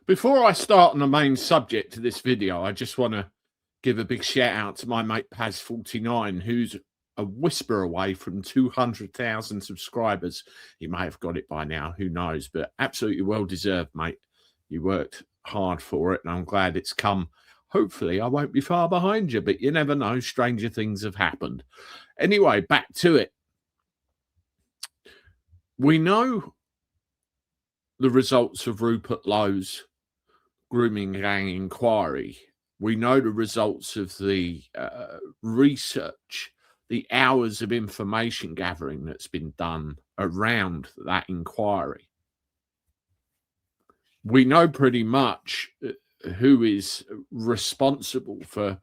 Before I start on the main subject of this video, I just want to give a big shout out to my mate Paz49, who's a whisper away from 200,000 subscribers. He may have got it by now, who knows, but absolutely well deserved, mate. You worked hard for it, and I'm glad it's come. Hopefully I won't be far behind you, but you never know, stranger things have happened. Anyway, back to it. We know the results of Rupert Lowe's grooming gang inquiry. We know the results of the research, the hours of information gathering that's been done around that inquiry. We know pretty much who is responsible for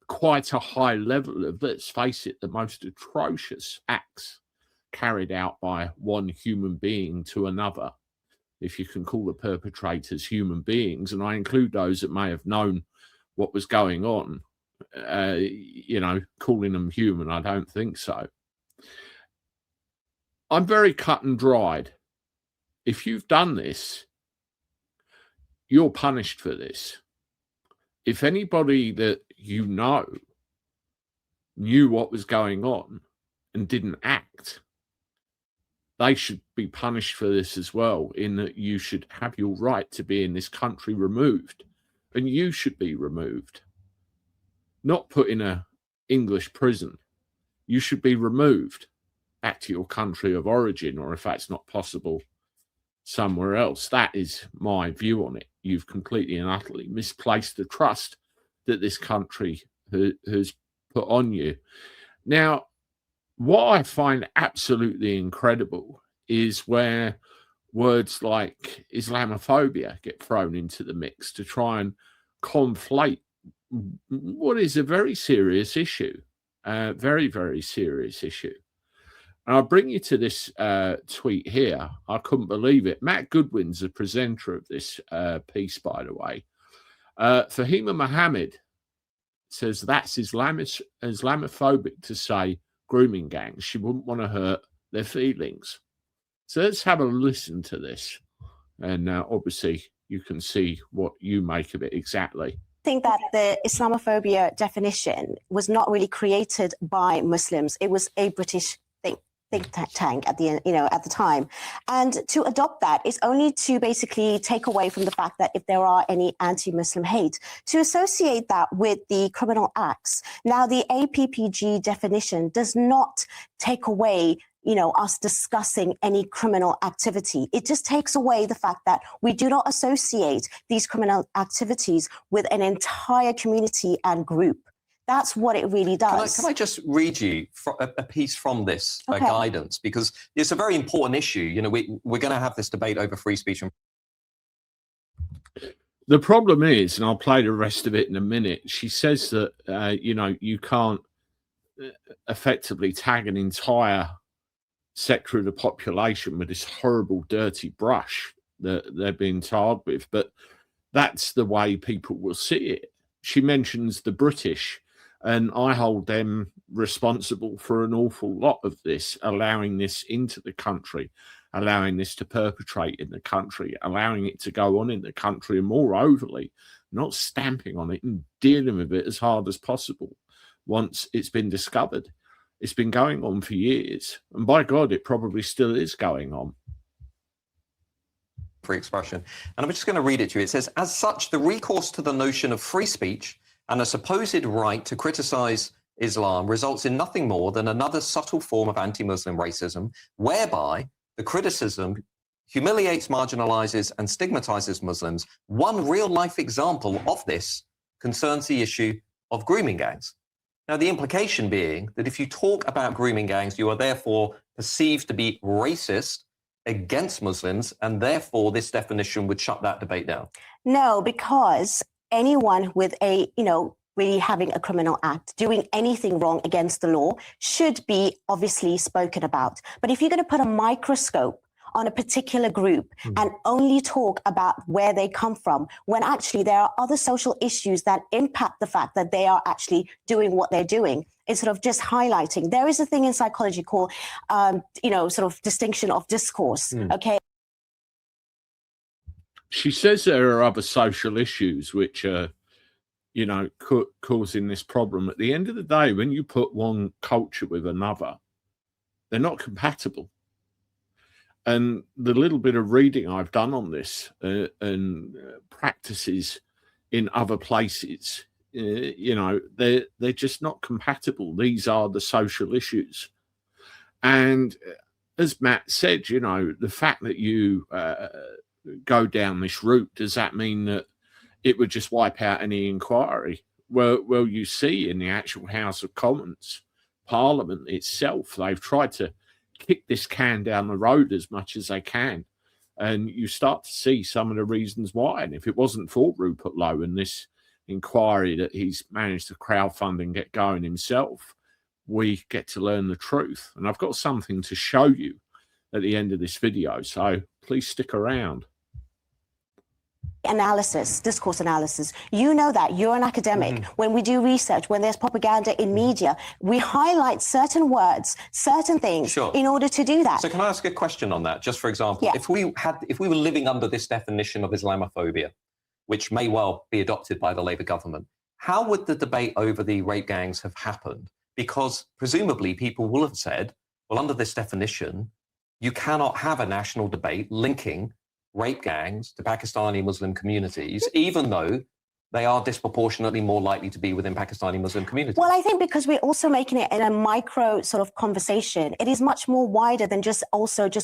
quite a high level of, let's face it, the most atrocious acts carried out by one human being to another, if you can call the perpetrators human beings, and I include those that may have known what was going on. You know, calling them human, I don't think so. I'm very cut and dried. If you've done this, you're punished for this. If anybody that you know knew what was going on and didn't act, they should be punished for this as well, in that you should have your right to be in this country removed, and you should be removed. Not put in a English prison. You should be removed back to your country of origin, or if that's not possible, somewhere else. That is my view on it. You've completely and utterly misplaced the trust that this country has put on you. Now, what I find absolutely incredible is where words like Islamophobia get thrown into the mix to try and conflate what is a very serious issue, very, very serious issue. And I'll bring you to this tweet here. I couldn't believe it. Matt Goodwin's the presenter of this piece, by the way. Fahima Mohammed says that's Islamophobic to say grooming gangs. She wouldn't want to hurt their feelings. So let's have a listen to this. And obviously you can see what you make of it exactly. I think that the Islamophobia definition was not really created by Muslims. It was a British think tank at the time, and to adopt that is only to basically take away from the fact that if there are any anti-Muslim hate, to associate that with the criminal acts. Now, the APPG definition does not take away us discussing any criminal activity. It just takes away the fact that we do not associate these criminal activities with an entire community and group. That's what it really does. Can I just read you a piece from this guidance? Because it's a very important issue. You know, we're going to have this debate over free speech. The problem is, and I'll play the rest of it in a minute, she says that, you can't effectively tag an entire sector of the population with this horrible, dirty brush that they're being tarred with. But that's the way people will see it. She mentions the British, and I hold them responsible for an awful lot of this, allowing this into the country, allowing this to perpetrate in the country, allowing it to go on in the country, and more overly, not stamping on it and dealing with it as hard as possible once it's been discovered. It's been going on for years, and by God, it probably still is going on. Free expression. And I'm just going to read it to you. It says, as such, the recourse to the notion of free speech and a supposed right to criticize Islam results in nothing more than another subtle form of anti-Muslim racism, whereby the criticism humiliates, marginalizes, and stigmatizes Muslims. One real-life example of this concerns the issue of grooming gangs. Now, the implication being that if you talk about grooming gangs, you are therefore perceived to be racist against Muslims, and therefore this definition would shut that debate down. No, because anyone with really having a criminal act, doing anything wrong against the law, should be obviously spoken about. But if you're going to put a microscope on a particular group and only talk about where they come from, when actually there are other social issues that impact the fact that they are actually doing what they're doing, instead of just highlighting. There is a thing in psychology called, sort of distinction of discourse, okay? She says there are other social issues which are, you know, causing this problem. At the end of the day, when you put one culture with another, they're not compatible. And the little bit of reading I've done on this and practices in other places, you know, they're just not compatible. These are the social issues. And as Matt said, you know, the fact that you go down this route, does that mean that it would just wipe out any inquiry? Well, you see in the actual House of Commons, Parliament itself, they've tried to kick this can down the road as much as they can. And you start to see some of the reasons why. And if it wasn't for Rupert Lowe and this inquiry that he's managed to crowdfund and get going himself, we get to learn the truth. And I've got something to show you at the end of this video, so please stick around. Analysis, discourse analysis. You know that. You're an academic. When we do research, when there's propaganda in media, we highlight certain words, certain things in order to do that. So can I ask a question on that? Just for example, if we were living under this definition of Islamophobia, which may well be adopted by the Labour government, how would the debate over the rape gangs have happened? Because presumably people will have said, well, under this definition, you cannot have a national debate linking rape gangs to Pakistani Muslim communities, even though they are disproportionately more likely to be within Pakistani Muslim communities. Well, I think because we're also making it in a micro sort of conversation, it is much more wider than just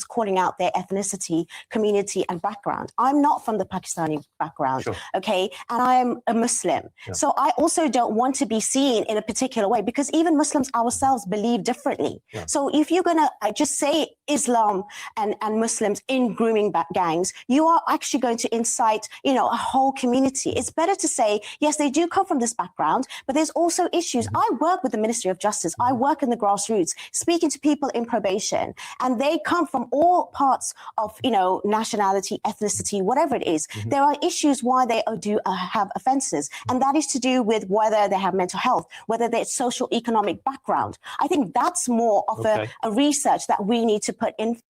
calling out their ethnicity, community and background. I'm not from the Pakistani background, okay? And I am a Muslim. So I also don't want to be seen in a particular way because even Muslims ourselves believe differently. So if you're going to just say Islam and Muslims in grooming gangs, you are actually going to incite, you know, a whole community. It's better to say, yes, they do come from this background, but there's also issues. I work with the Ministry of Justice. I work in the grassroots, speaking to people in probation, and they come from all parts of, you know, nationality, ethnicity, whatever it is. There are issues why they do have offenses, and that is to do with whether they have mental health, whether their social economic background. I think that's more of a research that we need to put in.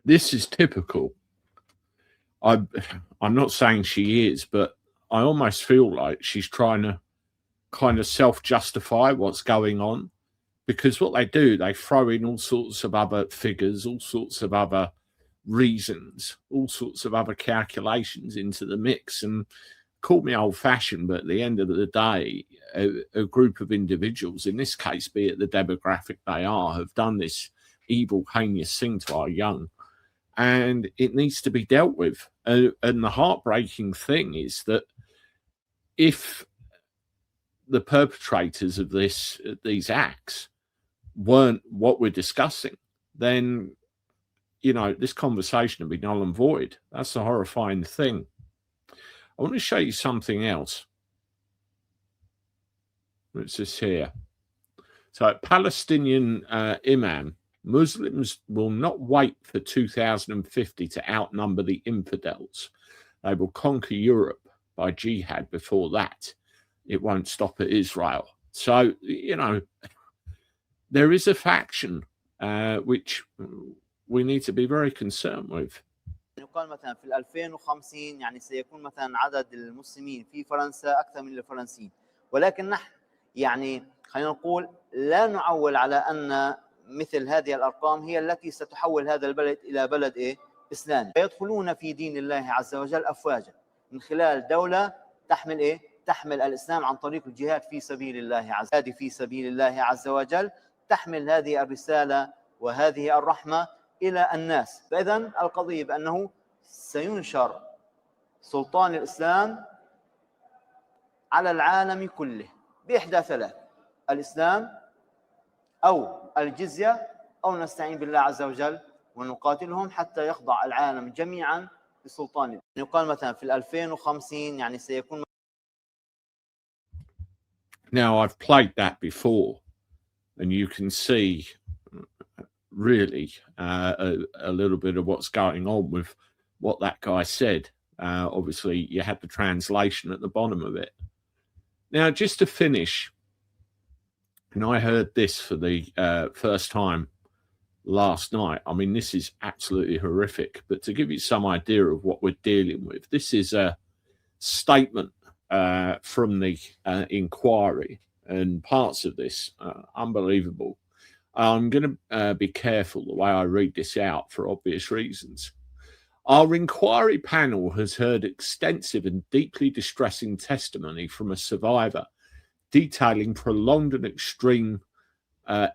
This is typical. I'm not saying she is, but I almost feel like she's trying to kind of self-justify what's going on, because what they do, they throw in all sorts of other figures, all sorts of other reasons, all sorts of other calculations into the mix. And call me old-fashioned, but at the end of the day, a group of individuals, in this case, be it the demographic they are, have done this evil, heinous thing to our young. And it needs to be dealt with. And the heartbreaking thing is that if the perpetrators of these acts weren't what we're discussing, then, you know, this conversation would be null and void. That's the horrifying thing. I want to show you something else. What's this here? So, Palestinian imam. Muslims will not wait for 2050 to outnumber the infidels. They will conquer Europe by jihad before that. It won't stop at Israel. So, you know, there is a faction which we need to be very concerned with. يقال مثلا في 2050 يعني سيكون مثلا عدد المسلمين في فرنسا أكثر من الفرنسيين، ولكن نحن يعني خلينا نقول لا نعول على أن مثل هذه الأرقام هي التي ستحول هذا البلد إلى بلد إسلامي. يدخلون في دين الله عز وجل أفواجا من خلال دولة تحمل تحمل الإسلام عن طريق الجهاد في سبيل الله عز وجل. في سبيل الله عز وجل تحمل هذه الرسالة وهذه الرحمة إلى الناس. فإذا القضية بأنه سينشر سلطان الإسلام على العالم كله بإحدى ثلاث: الإسلام أو الجزية أو نستعين بالله عز وجل ونقاتلهم حتى يخضع العالم جميعا لسلطان. يقال مثلا في 2050 يعني سيكون. Now, I've played that before, and you can see really a little bit of what's going on with what that guy said. Obviously, you had the translation at the bottom of it. Now, just to finish, and I heard this for the first time last night. I mean, this is absolutely horrific. But to give you some idea of what we're dealing with, this is a statement from the inquiry, and parts of this unbelievable. I'm going to be careful the way I read this out for obvious reasons. Our inquiry panel has heard extensive and deeply distressing testimony from a survivor detailing prolonged and extreme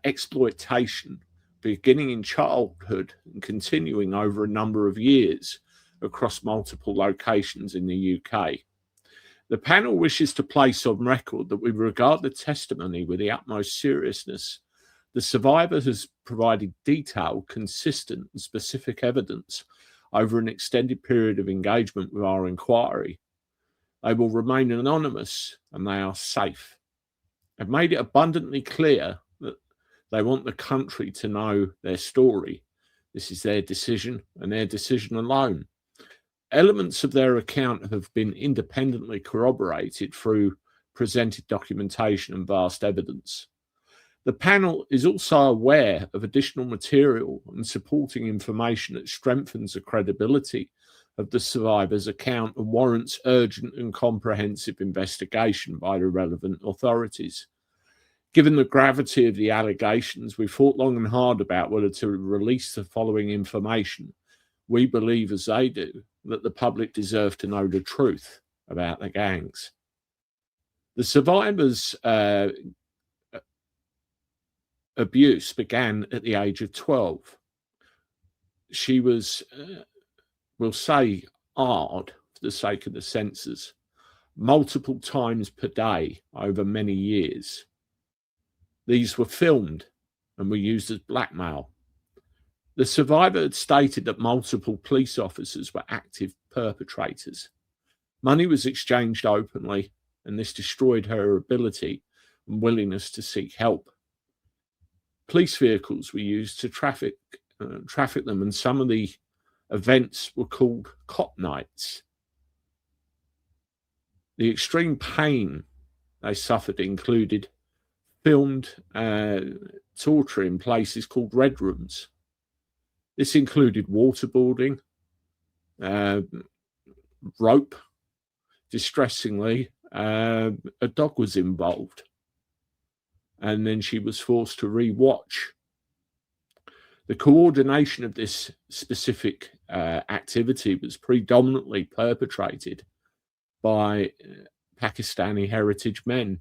exploitation beginning in childhood and continuing over a number of years across multiple locations in the UK. The panel wishes to place on record that we regard the testimony with the utmost seriousness. The survivor has provided detailed, consistent and specific evidence over an extended period of engagement with our inquiry. They will remain anonymous and they are safe. They've made it abundantly clear that they want the country to know their story. This is their decision and their decision alone. Elements of their account have been independently corroborated through presented documentation and vast evidence. The panel is also aware of additional material and supporting information that strengthens the credibility of the survivor's account and warrants urgent and comprehensive investigation by the relevant authorities. Given the gravity of the allegations, we thought long and hard about whether to release the following information. We believe, as they do, that the public deserve to know the truth about the gangs. The survivors' abuse began at the age of 12. She was, we'll say, hard for the sake of the censors, multiple times per day over many years. These were filmed and were used as blackmail. The survivor had stated that multiple police officers were active perpetrators. Money was exchanged openly, and this destroyed her ability and willingness to seek help. Police vehicles were used to traffic them, and some of the events were called cop nights. The extreme pain they suffered included filmed torture in places called red rooms. This included waterboarding, rope. Distressingly, a dog was involved. And then she was forced to re-watch. The coordination of this specific activity was predominantly perpetrated by Pakistani heritage men.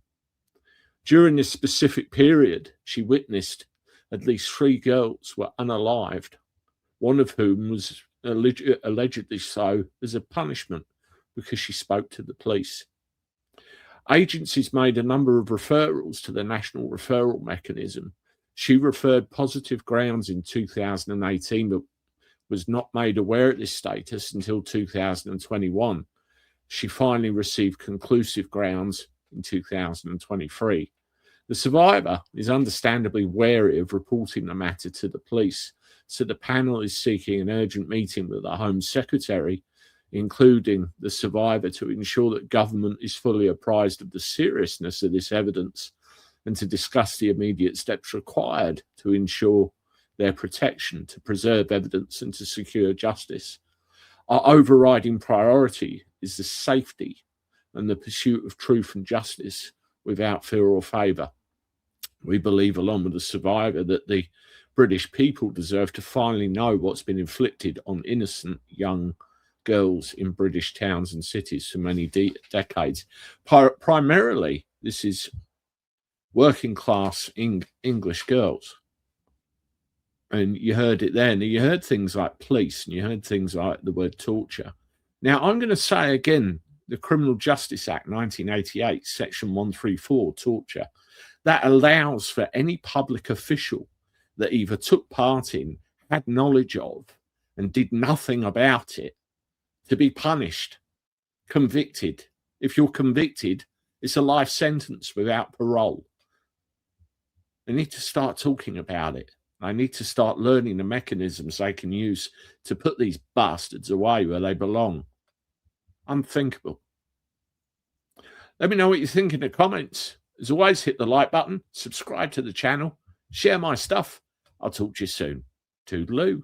During this specific period, she witnessed at least 3 girls were unalived, one of whom was allegedly so as a punishment because she spoke to the police. Agencies made a number of referrals to the National Referral Mechanism. She referred positive grounds in 2018, but was not made aware of this status until 2021. She finally received conclusive grounds in 2023. The survivor is understandably wary of reporting the matter to the police, so the panel is seeking an urgent meeting with the Home Secretary, including the survivor, to ensure that government is fully apprised of the seriousness of this evidence and to discuss the immediate steps required to ensure their protection, to preserve evidence and to secure justice. Our overriding priority is the safety and the pursuit of truth and justice without fear or favour. We believe, along with the survivor, that the British people deserve to finally know what's been inflicted on innocent young girls in British towns and cities for many decades. Primarily, this is working class English girls. And you heard it then. You heard things like police and you heard things like the word torture. Now, I'm going to say again, the Criminal Justice Act 1988, Section 134, torture, that allows for any public official that either took part in, had knowledge of, and did nothing about it to be punished, convicted. If you're convicted, it's a life sentence without parole. They need to start talking about it. They need to start learning the mechanisms they can use to put these bastards away where they belong. Unthinkable. Let me know what you think in the comments. As always, hit the like button, subscribe to the channel, share my stuff. I'll talk to you soon. Toodaloo.